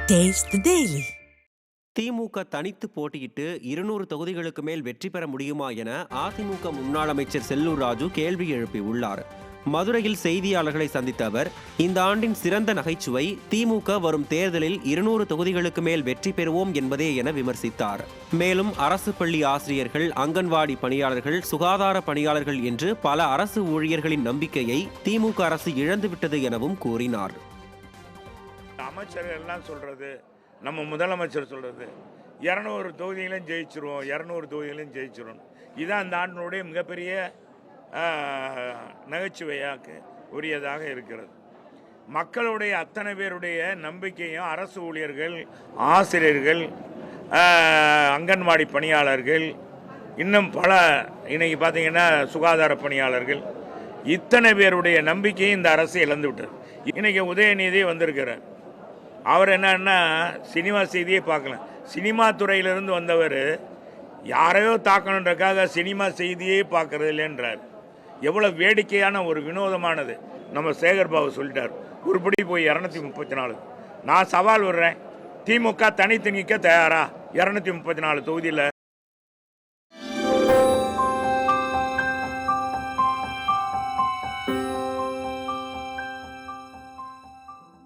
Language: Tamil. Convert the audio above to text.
Taste the Daily. திமுக தனித்து போட்டியிட்டு 200 தொகுதிகளுக்கு மேல் வெற்றி பெற முடியுமா என அதிமுக முன்னாள் அமைச்சர் செல்லூர் ராஜு கேள்வி எழுப்பியுள்ளார். மதுரையில் செய்தியாளர்களை சந்தித்த அவர், இந்த ஆண்டின் சிறந்த நகைச்சுவை திமுக வரும் தேர்தலில் 200 தொகுதிகளுக்கு மேல் வெற்றி பெறுவோம் என்பதே என விமர்சித்தார். மேலும் அரசு பள்ளி ஆசிரியர்கள், அங்கன்வாடி பணியாளர்கள், சுகாதார பணியாளர்கள் என்று பல அரசு ஊழியர்களின் நம்பிக்கையை திமுக அரசு இழந்துவிட்டது எனவும் கூறினார். அமைச்சர்கள் எல்லாம் சொல்றது, நம்ம முதலமைச்சர் சொல்றது 200 தொகுதிகளையும் ஜெயிச்சிருவோம், 200 தொகுதிகளையும் ஜெயிச்சிரும். இதுதான் இந்த ஆண்டினுடைய மிகப்பெரிய நகைச்சுவையாக்கு உரியதாக இருக்கிறது. மக்களுடைய அத்தனை பேருடைய நம்பிக்கையும் அரசு ஊழியர்கள், ஆசிரியர்கள், அங்கன்வாடி பணியாளர்கள், இன்னும் பல இன்னைக்கு பார்த்தீங்கன்னா சுகாதார பணியாளர்கள், இத்தனை பேருடைய நம்பிக்கையும் இந்த அரசு இழந்து விட்டது. இன்னைக்கு உதயநிதி வந்திருக்கிறார். அவர் என்னன்னா சினிமா செய்தியே பார்க்கல. சினிமா துறையிலிருந்து வந்தவர் யாரையோ தாக்கணுன்றக்காக சினிமா செய்தியே பார்க்கறது இல்லைன்றார். எவ்வளோ வேடிக்கையான ஒரு வினோதமானது. நம்ம சேகர்பாபு சொல்லிட்டார், உருப்படி போய் 234. நான் சவால் விடுறேன், திமுக தனித்து நிற்க தயாரா? 234 தொகுதியில்